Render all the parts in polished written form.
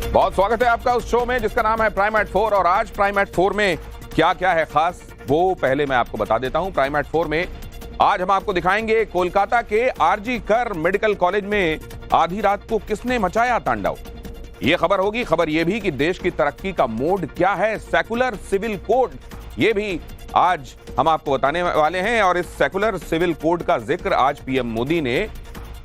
बहुत स्वागत है आपका उस शो में जिसका नाम है प्राइम एट 4। और आज प्राइम एट 4 में क्या क्या है खास वो पहले मैं आपको बता देता हूं। प्राइम एट 4 में आज हम आपको दिखाएंगे कोलकाता के आरजी कर मेडिकल कॉलेज में आधी रात को किसने मचाया तांडव। ये खबर होगी। खबर ये भी कि देश की तरक्की का मोड क्या है, सेकुलर सिविल कोड, ये भी आज हम आपको बताने वाले हैं। और इस सेकुलर सिविल कोड का जिक्र आज पीएम मोदी ने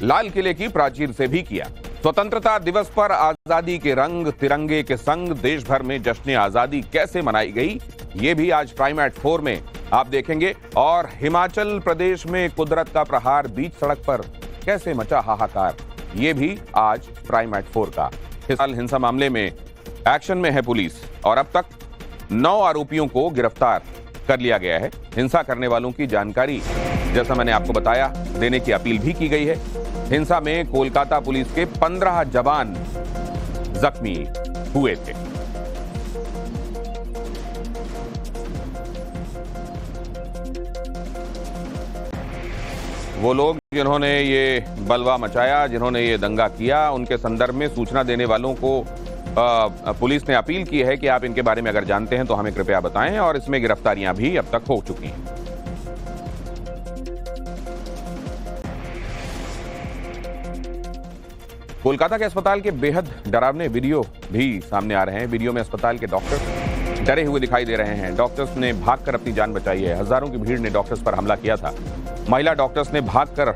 लाल किले की प्राचीर से भी किया। स्वतंत्रता दिवस पर आजादी के रंग तिरंगे के संग देश भर में जश्न आजादी कैसे मनाई गई, ये भी आज प्राइम एट 4 में आप देखेंगे। और हिमाचल प्रदेश में कुदरत का प्रहार, बीच सड़क पर कैसे मचा हाहाकार, ये भी आज प्राइम एट 4 का। हिंसा मामले में एक्शन में है पुलिस और अब तक 9 आरोपियों को गिरफ्तार कर लिया गया है। हिंसा करने वालों की जानकारी जैसा मैंने आपको बताया देने की अपील भी की गई है। हिंसा में कोलकाता पुलिस के 15 जवान जख्मी हुए थे। वो लोग जिन्होंने ये बलवा मचाया, जिन्होंने ये दंगा किया, उनके संदर्भ में सूचना देने वालों को पुलिस ने अपील की है कि आप इनके बारे में अगर जानते हैं तो हमें कृपया बताएं। और इसमें गिरफ्तारियां भी अब तक हो चुकी हैं। कोलकाता के अस्पताल के बेहद डरावने वीडियो भी सामने आ रहे हैं। वीडियो में अस्पताल के डॉक्टर्स डरे हुए दिखाई दे रहे हैं। डॉक्टर्स ने भागकर अपनी जान बचाई है। हजारों की भीड़ ने डॉक्टर्स पर हमला किया था। महिला डॉक्टर्स ने भागकर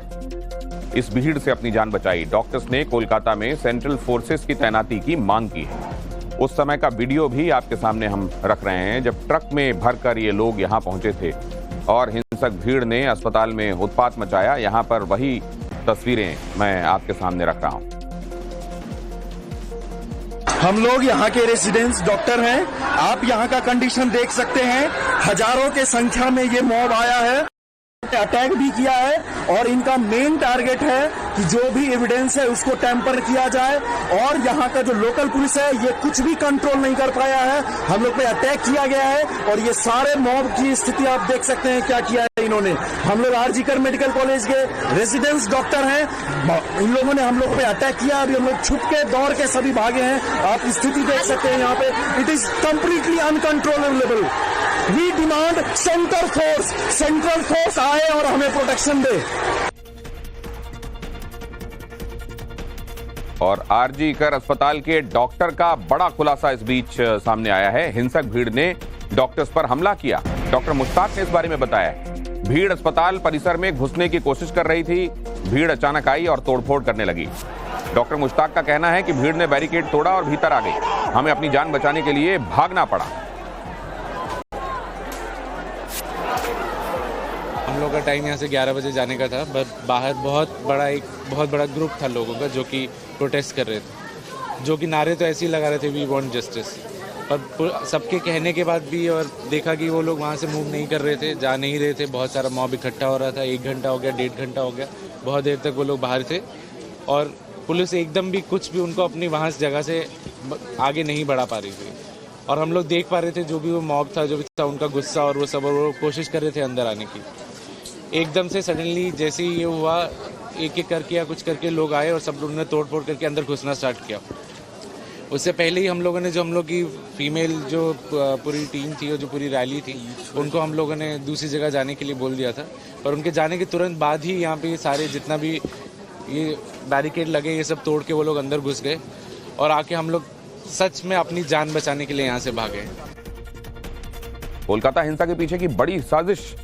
इस भीड़ से अपनी जान बचाई। डॉक्टर्स ने कोलकाता में सेंट्रल फोर्सेस की तैनाती की मांग की है। उस समय का वीडियो भी आपके सामने हम रख रहे हैं जब ट्रक में भरकर ये लोग यहां पहुंचे थे और हिंसक भीड़ ने अस्पताल में उत्पात मचाया। यहां पर वही तस्वीरें मैं आपके सामने रख रहा हूं। हम लोग यहाँ के रेजिडेंट्स डॉक्टर हैं। आप यहाँ का कंडीशन देख सकते हैं। हजारों के संख्या में ये मॉब आया है, अटैक भी किया है और इनका मेन टारगेट है कि जो भी एविडेंस है उसको टेम्पर किया जाए। और यहाँ का जो लोकल पुलिस है ये कुछ भी कंट्रोल नहीं कर पाया है। हम लोग पे अटैक किया गया है और ये सारे मॉब की स्थिति आप देख सकते हैं क्या किया है इन्होंने। हम लोग आरजी कर मेडिकल कॉलेज के रेजिडेंट्स डॉक्टर हैं। इन लोगों ने हम लोग पे अटैक किया। अभी हम लोग छुप के दौड़ के सभी भागे हैं। आप स्थिति देख सकते हैं यहाँ पे। It is completely uncontrollable. We demand central force आए और हमें प्रोटेक्शन दे। और आरजी कर अस्पताल के डॉक्टर का बड़ा खुलासा इस बीच सामने आया है। हिंसक भीड़ ने डॉक्टर्स पर हमला किया। डॉक्टर मुश्ताक ने इस बारे में बताया। भीड़ अस्पताल परिसर में घुसने की कोशिश कर रही थी। भीड़ अचानक आई और तोड़फोड़ करने लगी। डॉक्टर मुश्ताक का कहना है कि भीड़ ने बैरिकेड तोड़ा और भीतर आ गई। हमें अपनी जान बचाने के लिए भागना पड़ा। हम लोग का टाइम यहाँ से 11 बजे जाने का था, बट बाहर बहुत बड़ा ग्रुप था लोगों का जो कि प्रोटेस्ट कर रहे थे, जो कि नारे तो ऐसे ही लगा रहे थे, वी वांट जस्टिस। पर सबके कहने के बाद भी और देखा कि वो लोग वहाँ से मूव नहीं कर रहे थे, जा नहीं रहे थे। बहुत सारा मॉब इकट्ठा हो रहा था। 1 घंटा हो गया, 1.5 घंटा हो गया, बहुत देर तक वो लोग बाहर थे और पुलिस एकदम भी कुछ भी उनको अपनी वहाँ से जगह से आगे नहीं बढ़ा पा रही थी। और हम लोग देख पा रहे थे जो भी वो मॉब था, जो भी था, उनका गुस्सा और वो सब, और वो कोशिश कर रहे थे अंदर आने की। एकदम से सडनली जैसे ही ये हुआ, एक एक करके या कुछ करके लोग आए और सब लोगों ने तोड़ फोड़ करके अंदर घुसना स्टार्ट किया। उससे पहले ही हम लोगों ने, जो हम लोग की फीमेल जो पूरी टीम थी और जो पूरी रैली थी, उनको हम लोगों ने दूसरी जगह जाने के लिए बोल दिया था। पर उनके जाने के तुरंत बाद ही यहाँ पे सारे जितना भी ये बैरिकेड लगे ये सब तोड़ के वो लोग अंदर घुस गए और आके हम लोग सच में अपनी जान बचाने के लिए यहाँ से भागे। कोलकाता हिंसा के पीछे की बड़ी साजिश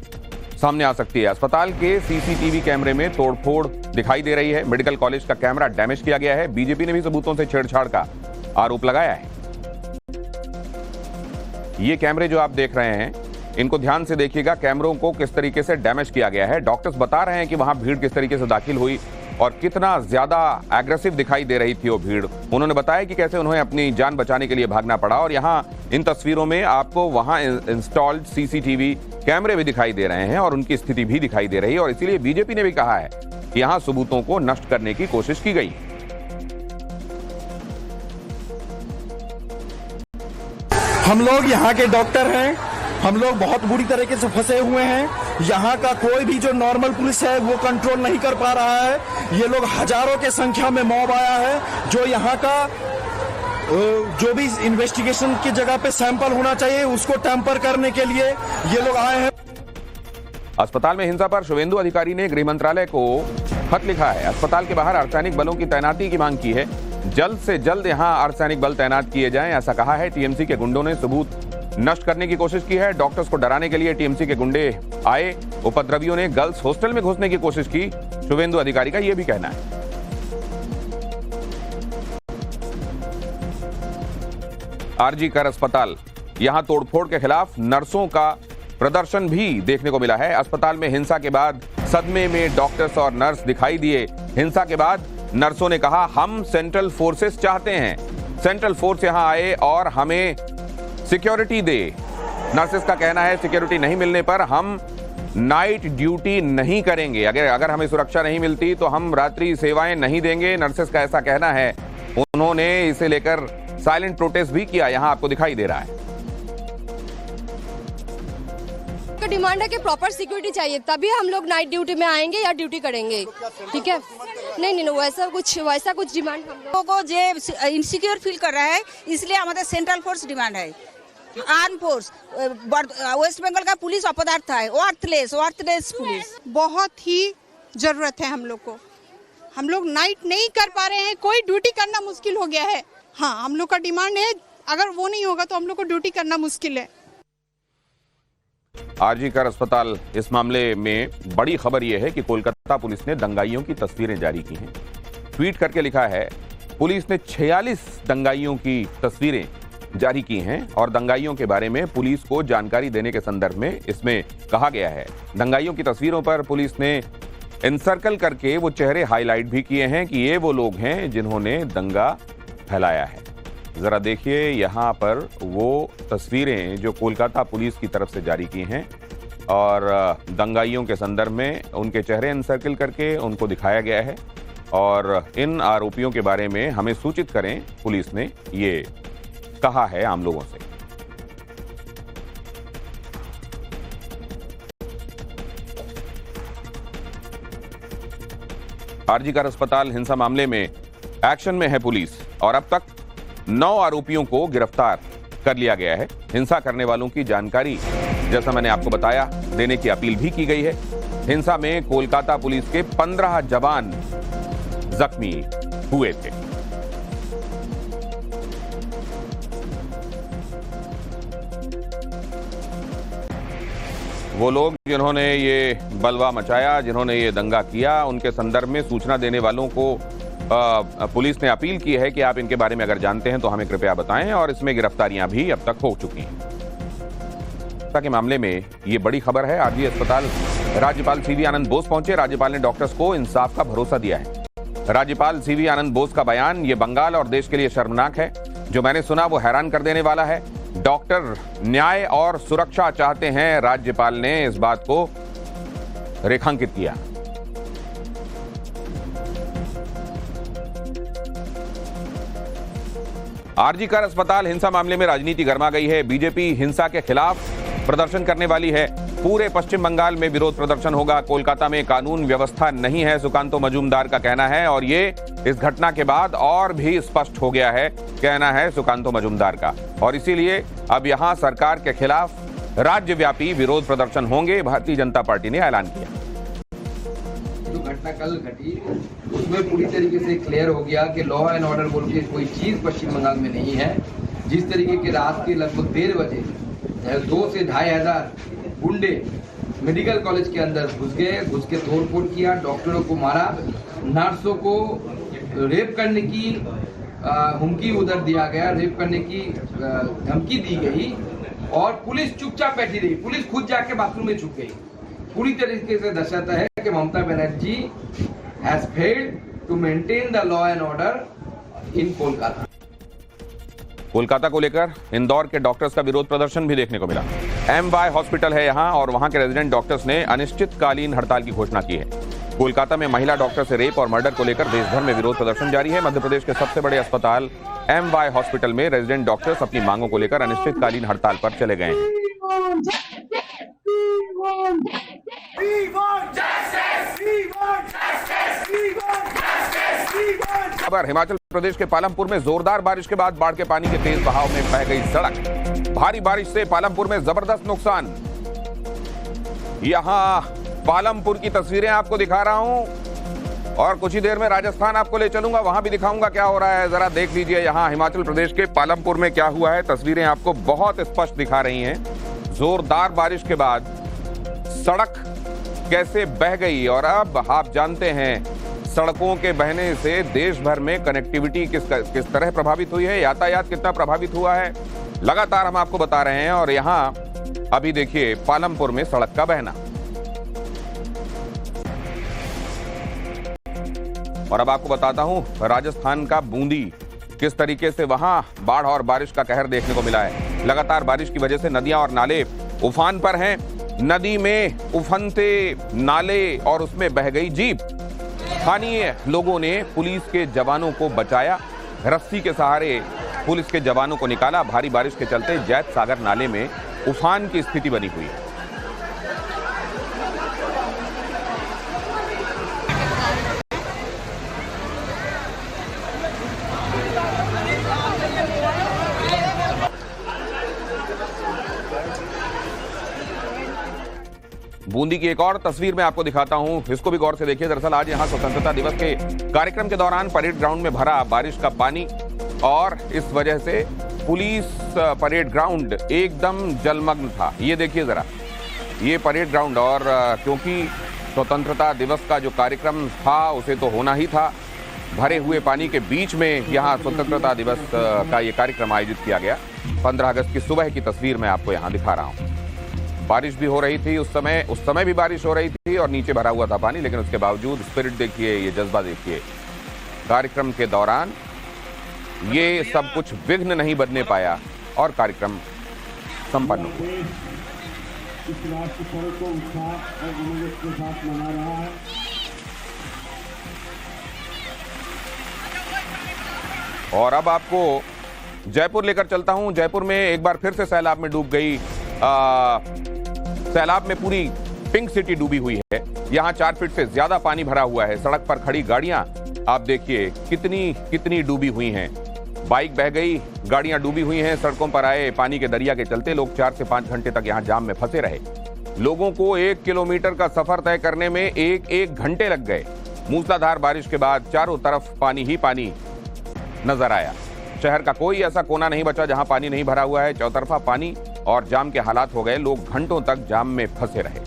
सामने आ सकती है। अस्पताल के सीसीटीवी कैमरे में तोड़फोड़ दिखाई दे रही है। मेडिकल कॉलेज का कैमरा डैमेज किया गया है। बीजेपी ने भी सबूतों से छेड़छाड़ का आरोप लगाया है। ये कैमरे जो आप देख रहे हैं, इनको ध्यान से देखिएगा। कैमरों को किस तरीके से डैमेज किया गया है। डॉक्टर्स बता रहे हैं कि वहां भीड़ किस तरीके से दाखिल हुई और कितना ज्यादा एग्रेसिव दिखाई दे रही थी वो भीड़। उन्होंने बताया कि कैसे उन्हें अपनी जान बचाने के लिए भागना पड़ा। और यहाँ इन तस्वीरों में आपको वहां इंस्टॉल्ड सीसीटीवी कैमरे भी दिखाई दे रहे हैं और उनकी स्थिति भी दिखाई दे रही है। और इसीलिए बीजेपी ने भी कहा है कि यहां सबूतों को नष्ट करने की कोशिश की गई। हम लोग यहाँ के डॉक्टर हैं। हम लोग बहुत बुरी तरीके से फंसे हुए हैं। यहाँ का कोई भी जो नॉर्मल पुलिस है वो कंट्रोल नहीं कर पा रहा है। ये लोग हजारों के संख्या में मॉब आया है जो यहाँ का जो भी इन्वेस्टिगेशन की जगह पे सैंपल होना चाहिए उसको टैंपर करने के लिए ये लोग आए हैं। अस्पताल में हिंसा पर शुभेंदु अधिकारी ने गृह मंत्रालय को खत लिखा है। अस्पताल के बाहर अर्धसैनिक बलों की तैनाती की मांग की है। जल्द से जल्द यहां अर्धसैनिक बल तैनात किए जाएं, ऐसा कहा है। टीएमसी के गुंडों ने सबूत नष्ट करने की कोशिश की है। डॉक्टर्स को डराने के लिए टीएमसी के गुंडे आए। उपद्रवियों ने गर्ल्स हॉस्टल में घुसने की कोशिश की। शुभेंदु अधिकारी का यह भी कहना है। आरजी कर अस्पताल, यहां तोड़फोड़ के खिलाफ नर्सों का प्रदर्शन भी देखने को मिला है। अस्पताल में हिंसा के बाद सदमे में डॉक्टर्स और नर्स दिखाई दिए। हिंसा के बाद नर्सों ने कहा, हम सेंट्रल फोर्सेस चाहते हैं, सेंट्रल फोर्स यहां आए और हमें सिक्योरिटी दे। नर्सेस का कहना है, सिक्योरिटी नहीं मिलने पर हम नाइट ड्यूटी नहीं करेंगे। अगर हमें सुरक्षा नहीं मिलती तो हम रात्रि सेवाएं नहीं देंगे। नर्सेस का ऐसा कहना है। उन्होंने इसे लेकर साइलेंट प्रोटेस्ट भी किया। यहां आपको दिखाई दे रहा है। डिमांड है कि प्रॉपर सिक्योरिटी चाहिए, तभी हम लोग नाइट ड्यूटी में आएंगे या ड्यूटी करेंगे। ठीक है, नहीं वैसा कुछ डिमांड हम लोगों को जो इनसिक्योर फील कर रहा है, इसलिए हमारे सेंट्रल फोर्स डिमांड है। आर्म फोर्स, वेस्ट बंगाल का पुलिस अपदार्थ है, वर्थलेस पुलिस। बहुत ही जरूरत है हम लोग को। हम लोग नाइट नहीं कर पा रहे हैं, कोई ड्यूटी करना मुश्किल हो गया है। हाँ, हम लोग का डिमांड है, अगर वो नहीं होगा तो हम लोग को ड्यूटी करना मुश्किल है। आरजी कर अस्पताल, इस मामले में बड़ी खबर यह है कि कोलकाता पुलिस ने दंगाइयों की तस्वीरें जारी की हैं। ट्वीट करके लिखा है, पुलिस ने 46 दंगाइयों की तस्वीरें जारी की हैं और दंगाइयों के बारे में पुलिस को जानकारी देने के संदर्भ में इसमें कहा गया है। दंगाइयों की तस्वीरों पर पुलिस ने एनसर्कल करके वो चेहरे हाईलाइट भी किए हैं कि ये वो लोग हैं जिन्होंने दंगा फैलाया है। जरा देखिए यहां पर वो तस्वीरें जो कोलकाता पुलिस की तरफ से जारी की हैं और दंगाइयों के संदर्भ में उनके चेहरे एनसर्कल करके उनको दिखाया गया है और इन आरोपियों के बारे में हमें सूचित करें, पुलिस ने ये कहा है आम लोगों से। आरजी कर अस्पताल हिंसा मामले में एक्शन में है पुलिस और अब तक 9 आरोपियों को गिरफ्तार कर लिया गया है। हिंसा करने वालों की जानकारी, जैसा मैंने आपको बताया, देने की अपील भी की गई है। हिंसा में कोलकाता पुलिस के 15 जवान जख्मी हुए थे। वो लोग जिन्होंने ये बलवा मचाया, जिन्होंने ये दंगा किया, उनके संदर्भ में सूचना देने वालों को पुलिस ने अपील की है कि आप इनके बारे में अगर जानते हैं तो हमें कृपया बताएं और इसमें गिरफ्तारियां भी अब तक हो चुकी हैं। के मामले में ये बड़ी खबर है। आरजी अस्पताल राज्यपाल सीवी आनंद बोस पहुंचे। राज्यपाल ने डॉक्टर्स को इंसाफ का भरोसा दिया है। राज्यपाल सीवी आनंद बोस का बयान ये बंगाल और देश के लिए शर्मनाक है। जो मैंने सुना वो हैरान कर देने वाला है। डॉक्टर न्याय और सुरक्षा चाहते हैं, राज्यपाल ने इस बात को रेखांकित किया। आरजी कर अस्पताल हिंसा मामले में राजनीति गर्मा गई है। बीजेपी हिंसा के खिलाफ प्रदर्शन करने वाली है। पूरे पश्चिम बंगाल में विरोध प्रदर्शन होगा। कोलकाता में कानून व्यवस्था नहीं है, सुकांतो मजूमदार का कहना है और ये इस घटना के बाद और भी स्पष्ट हो गया है, कहना है सुकांतो मजूमदार का। और इसीलिए अब यहां सरकार के खिलाफ राज्यव्यापी विरोध प्रदर्शन होंगे, भारतीय जनता पार्टी ने ऐलान किया। जो घटना कल घटी उसमें पूरी तरीके से क्लियर हो गया कि लॉ एंड ऑर्डर बोल के कोई चीज पश्चिम बंगाल में नहीं है। जिस तरीके के रात के लगभग 1:30 बजे 2 से 2,500 गुंडे मेडिकल कॉलेज के अंदर घुस के तोड़फोड़ किया, डॉक्टरों को मारा, नर्सों को रेप करने की हुमकी उधर दिया गया, रेप करने की धमकी दी गई और पुलिस चुपचाप बैठी रही। पुलिस खुद जाके बाथरूम में छुप गई। पूरी तरीके से दर्शाता है कि Mamata Banerjee has failed to maintain the law and order in Kolkata. Kolkata को लेकर इंदौर के डॉक्टर्स का विरोध प्रदर्शन भी देखने को मिला। MY हॉस्पिटल है यहां और वहां के रेजिडेंट डॉक्टर्स ने अनिश्चितकालीन हड़ताल की घोषणा की है। कोलकाता में महिला डॉक्टर से रेप और मर्डर को लेकर देश भर में विरोध प्रदर्शन जारी है। मध्य प्रदेश के सबसे बड़े अस्पताल MY हॉस्पिटल में रेजिडेंट डॉक्टर्स अपनी मांगों को लेकर अनिश्चितकालीन हड़ताल पर चले गए हैं। खबर हिमाचल प्रदेश के पालमपुर में जोरदार बारिश के बाद बाढ़ के पानी के तेज बहाव में बह गई सड़क। भारी बारिश से पालमपुर में जबरदस्त नुकसान। यहां पालमपुर की तस्वीरें आपको दिखा रहा हूं और कुछ ही देर में राजस्थान आपको ले चलूंगा, वहां भी दिखाऊंगा क्या हो रहा है। जरा देख लीजिए यहां हिमाचल प्रदेश के पालमपुर में क्या हुआ है। तस्वीरें आपको बहुत स्पष्ट दिखा रही हैं। जोरदार बारिश के बाद सड़क कैसे बह गई और अब आप जानते हैं सड़कों के बहने से देश भर में कनेक्टिविटी किस तरह प्रभावित हुई है, यातायात कितना प्रभावित हुआ है, लगातार हम आपको बता रहे हैं। और यहां अभी देखिए पालमपुर में सड़क का बहना। और अब आपको बताता हूं राजस्थान का बूंदी किस तरीके से वहां बाढ़ और बारिश का कहर देखने को मिला है। लगातार बारिश की वजह से नदियां और नाले उफान पर हैं। नदी में उफनते नाले और उसमें बह गई जीप। स्थानीय लोगों ने पुलिस के जवानों को बचाया, रस्सी के सहारे पुलिस के जवानों को निकाला। भारी बारिश के चलते जैत सागर नाले में उफान की स्थिति बनी हुई है। बूंदी की एक और तस्वीर मैं आपको दिखाता हूं, इसको भी गौर से देखिए। दरअसल आज यहां स्वतंत्रता दिवस के कार्यक्रम के दौरान परेड ग्राउंड में भरा बारिश का पानी और इस वजह से पुलिस परेड ग्राउंड एकदम जलमग्न था। ये देखिए जरा, ये परेड ग्राउंड, और क्योंकि स्वतंत्रता दिवस का जो कार्यक्रम था उसे तो होना ही था, भरे हुए पानी के बीच में यहां स्वतंत्रता दिवस का ये कार्यक्रम आयोजित किया गया। 15 अगस्त की सुबह की तस्वीर मैं आपको यहां दिखा रहा हूं। बारिश भी हो रही थी उस समय भी बारिश हो रही थी और नीचे भरा हुआ था पानी, लेकिन उसके बावजूद स्पिरिट देखिए, ये जज्बा देखिए। कार्यक्रम के दौरान ये सब कुछ विघ्न नहीं बनने पाया और कार्यक्रम संपन्न हुआ। इस राष्ट्र पर्व को उत्साह और उमंग के साथ मना रहा है। और अब आपको जयपुर लेकर चलता हूं। जयपुर में एक बार फिर से सैलाब में डूब गई, सैलाब में पूरी पिंक सिटी डूबी हुई है। यहां 4 फीट से ज्यादा पानी भरा हुआ है। सड़क पर खड़ी गाड़ियां आप देखिए कितनी डूबी हुई हैं। बाइक बह गई, गाड़ियां डूबी हुई हैं। सड़कों पर आए पानी के दरिया के चलते लोग 4 से 5 घंटे तक यहां जाम में फंसे रहे। लोगों को 1 किलोमीटर का सफर तय करने में एक घंटे लग गए। मूसलाधार बारिश के बाद चारों तरफ पानी ही पानी नजर आया। शहर का कोई ऐसा कोना नहीं बचा जहां पानी नहीं भरा हुआ है। चौतरफा पानी और जाम के हालात हो गए। लोग घंटों तक जाम में फंसे रहे।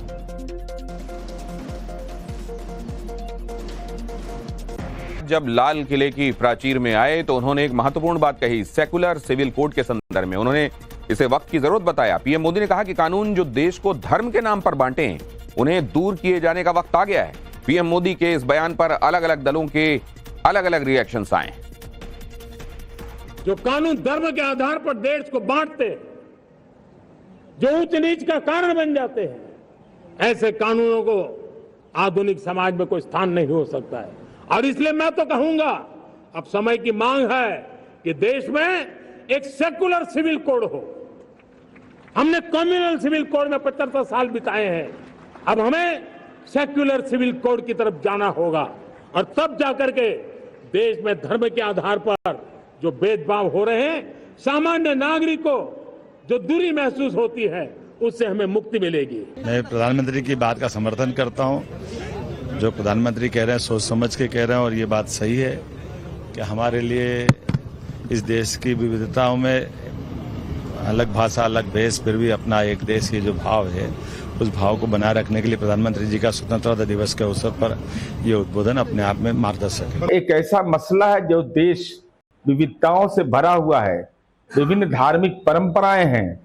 जब लाल किले की प्राचीर में आए तो उन्होंने एक महत्वपूर्ण बात कही, सेकुलर सिविल कोड के संदर्भ में। उन्होंने इसे वक्त की जरूरत बताया। पीएम मोदी ने कहा कि कानून जो देश को धर्म के नाम पर बांटे हैं, उन्हें दूर किए जाने का वक्त आ गया है। पीएम मोदी के इस बयान पर अलग अलग दलों के अलग अलग रिएक्शंस आए। जो कानून धर्म के आधार पर देश को बांटते हैं, जो ऊंच नीच का कारण बन जाते हैं, ऐसे कानूनों को आधुनिक समाज में कोई स्थान नहीं हो सकता है। और इसलिए मैं तो कहूंगा, अब समय की मांग है कि देश में एक सेकुलर सिविल कोड हो। हमने कम्युनल सिविल कोड में 75 साल बिताए हैं। अब हमें सेक्युलर सिविल कोड की तरफ जाना होगा और तब जाकर के देश में धर्म के आधार पर जो भेदभाव हो रहे हैं, सामान्य नागरिक को जो दूरी महसूस होती है, उससे हमें मुक्ति मिलेगी। मैं प्रधानमंत्री की बात का समर्थन करता हूं। जो प्रधानमंत्री कह रहे हैं सोच समझ के कह रहे हैं और ये बात सही है कि हमारे लिए इस देश की विविधताओं में अलग भाषा, अलग भेष, फिर भी अपना एक देश की जो भाव है, उस भाव को बनाए रखने के लिए प्रधानमंत्री जी का स्वतंत्रता दिवस के अवसर पर ये उद्बोधन अपने आप में मार्गदर्शक है। एक ऐसा मसला है जो देश विविधताओं से भरा हुआ है, विभिन्न धार्मिक परंपराएं हैं,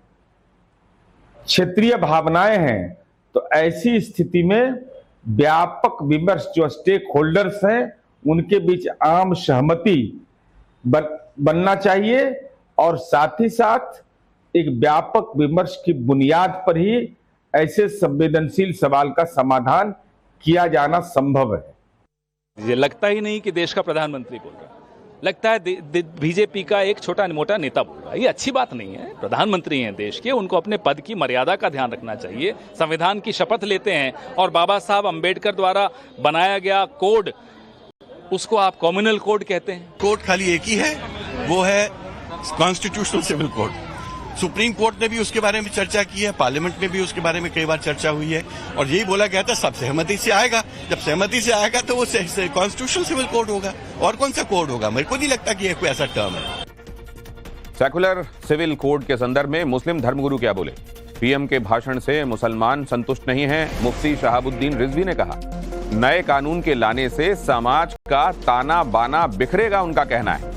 क्षेत्रीय भावनाएं हैं। तो ऐसी स्थिति में व्यापक विमर्श, जो स्टेक होल्डर्स हैं, उनके बीच आम सहमति बनना चाहिए और साथ ही साथ एक व्यापक विमर्श की बुनियाद पर ही ऐसे संवेदनशील सवाल का समाधान किया जाना संभव है। ये लगता ही नहीं कि देश का प्रधानमंत्री बोल रहा है। लगता है बीजेपी का एक छोटा मोटा नेता बोल रहा है। ये अच्छी बात नहीं है। प्रधानमंत्री हैं देश के, उनको अपने पद की मर्यादा का ध्यान रखना चाहिए। संविधान की शपथ लेते हैं और बाबा साहब अंबेडकर द्वारा बनाया गया कोड, उसको आप कम्युनल कोड कहते हैं। कोड खाली एक ही है, वो है constitutional civil code. Supreme court ने भी उसके बारे में चर्चा की है, पार्लियामेंट में भी उसके बारे में कई बार चर्चा हुई है और यही बोला गया था सब सहमति से आएगा। जब सहमति से आएगा तो वो कॉन्स्टिट्यूशनल सिविल कोड होगा, और कौन सा कोड होगा? मेरे को नहीं लगता कि ये कोई ऐसा टर्म है। सेकुलर सिविल कोड के संदर्भ में मुस्लिम धर्मगुरु क्या बोले? पीएम के भाषण से मुसलमान संतुष्ट नहीं हैं। मुफ्ती शहाबुद्दीन रिजवी ने कहा, नए कानून के लाने से समाज का ताना बाना बिखरेगा, उनका कहना है।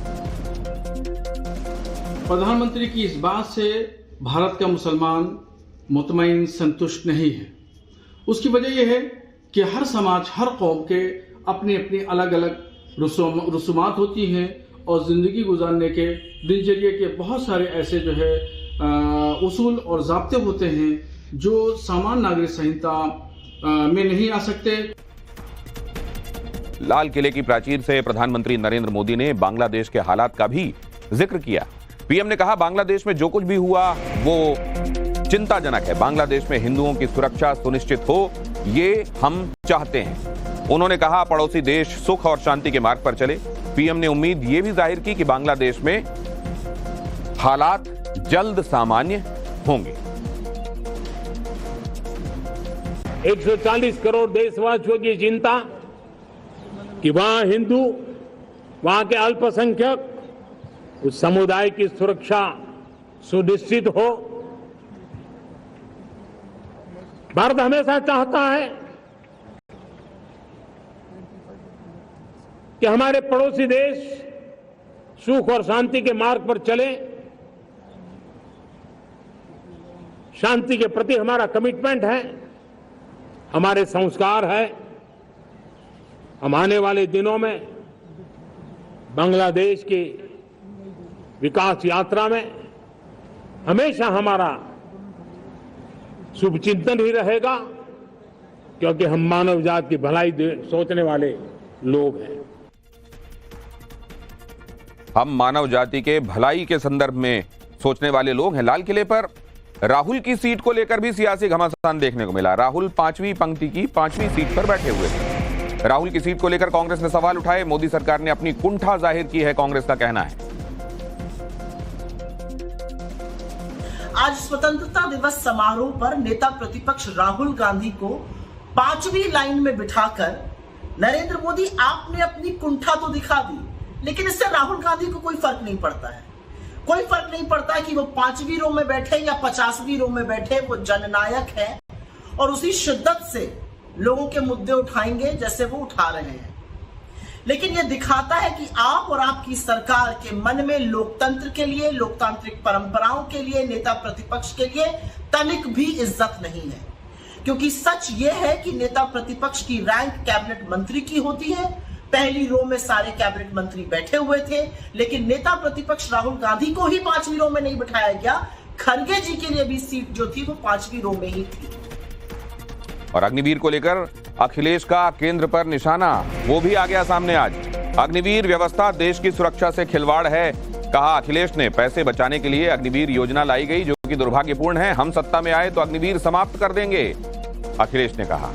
प्रधानमंत्री की इस बात से भारत का मुसलमान मुतमईन संतुष्ट नहीं है। उसकी वजह यह है कि हर समाज, हर कौम के अपनी अपनी अलग अलग रसूमात होती हैं और जिंदगी गुजारने के दिनचर्या के बहुत सारे ऐसे जो है उसूल और ज़ाब्ते होते हैं जो सामान्य नागरिक संहिता में नहीं आ सकते। लाल किले की प्राचीर से प्रधानमंत्री नरेंद्र मोदी ने बांग्लादेश के हालात का भी जिक्र किया। पीएम ने कहा, बांग्लादेश में जो कुछ भी हुआ वो चिंताजनक है। बांग्लादेश में हिंदुओं की सुरक्षा सुनिश्चित हो, ये हम चाहते हैं। उन्होंने कहा, पड़ोसी देश सुख और शांति के मार्ग पर चले। पीएम ने उम्मीद ये भी जाहिर की कि बांग्लादेश में हालात जल्द सामान्य होंगे। 140 करोड़ देशवासियों की चिंता कि वहां हिंदू, वहां के अल्पसंख्यक, उस समुदाय की सुरक्षा सुनिश्चित हो। भारत हमेशा चाहता है कि हमारे पड़ोसी देश सुख और शांति के मार्ग पर चले। शांति के प्रति हमारा कमिटमेंट है, हमारे संस्कार है। हम आने वाले दिनों में बांग्लादेश की विकास यात्रा में हमेशा हमारा शुभचिंतन ही रहेगा, क्योंकि हम मानव जाति की भलाई सोचने वाले लोग हैं। हम मानव जाति के भलाई के संदर्भ में सोचने वाले लोग हैं। लाल किले पर राहुल की सीट को लेकर भी सियासी घमासान देखने को मिला। राहुल 5वीं पंक्ति की 5वीं सीट पर बैठे हुए थे। राहुल की सीट को लेकर कांग्रेस ने सवाल उठाए। मोदी सरकार ने अपनी कुंठा जाहिर की है, कांग्रेस का कहना है। आज स्वतंत्रता दिवस समारोह पर नेता प्रतिपक्ष राहुल गांधी को 5वीं लाइन में बिठाकर नरेंद्र मोदी, आपने अपनी कुंठा तो दिखा दी, लेकिन इससे राहुल गांधी को कोई फर्क नहीं पड़ता है। कोई फर्क नहीं पड़ता है कि वो 5वीं रो में बैठे या 50वीं रो में बैठे, वो जननायक है और उसी शिद्दत से लोगों के मुद्दे उठाएंगे जैसे वो उठा रहे हैं। लेकिन ये दिखाता है कि आप और आपकी सरकार के मन में लोकतंत्र के लिए, लोकतांत्रिक परंपराओं के लिए, नेता प्रतिपक्ष के लिए तनिक भी इज्जत नहीं है। क्योंकि सच ये है कि नेता प्रतिपक्ष की रैंक कैबिनेट मंत्री की होती है। पहली रो में सारे कैबिनेट मंत्री बैठे हुए थे, लेकिन नेता प्रतिपक्ष राहुल गांधी को ही 5वीं रो में नहीं बिठाया गया। खड़गे जी के लिए भी सीट जो थी वो 5वीं रो में ही थी। और अग्निवीर को लेकर अखिलेश का केंद्र पर निशाना, वो भी आ गया सामने आज। अग्निवीर व्यवस्था देश की सुरक्षा से खिलवाड़ है, कहा अखिलेश ने। पैसे बचाने के लिए अग्निवीर योजना लाई गई, जो कि दुर्भाग्यपूर्ण है। हम सत्ता में आए तो अग्निवीर समाप्त कर देंगे, अखिलेश ने कहा।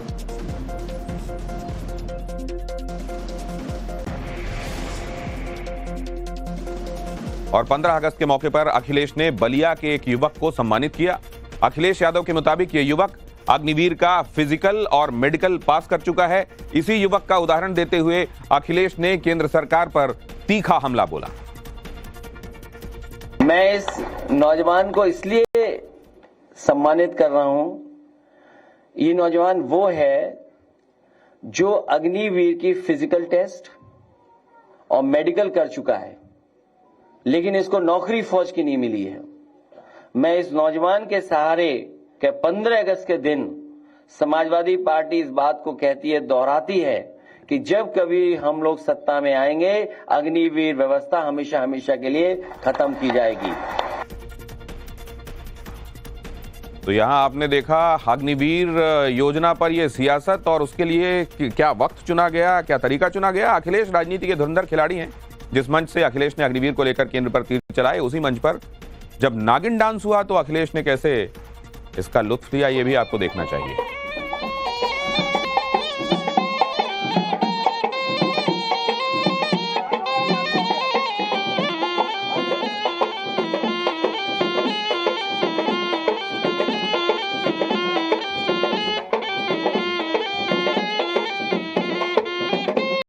और 15 अगस्त के मौके पर अखिलेश ने बलिया के एक युवक को सम्मानित किया। अखिलेश यादव के मुताबिक ये युवक अग्निवीर का फिजिकल और मेडिकल पास कर चुका है। इसी युवक का उदाहरण देते हुए अखिलेश ने केंद्र सरकार पर तीखा हमला बोला। मैं इस नौजवान को इसलिए सम्मानित कर रहा हूं, ये नौजवान वो है जो अग्निवीर की फिजिकल टेस्ट और मेडिकल कर चुका है, लेकिन इसको नौकरी फौज की नहीं मिली है। मैं इस नौजवान के सहारे कि 15 अगस्त के दिन समाजवादी पार्टी इस बात को कहती है, दोहराती है कि जब कभी हम लोग सत्ता में आएंगे, अग्निवीर व्यवस्था हमेशा हमेशा के लिए खत्म की जाएगी। तो यहां आपने देखा अग्निवीर योजना पर यह सियासत, और उसके लिए क्या वक्त चुना गया, क्या तरीका चुना गया। अखिलेश राजनीति के धुरंधर खिलाड़ी हैं। जिस मंच से अखिलेश ने अग्निवीर को लेकर केंद्र पर तीर चलाए, उसी मंच पर जब नागिन डांस हुआ तो अखिलेश ने कैसे इसका लुत्फ लिया, ये भी आपको देखना चाहिए।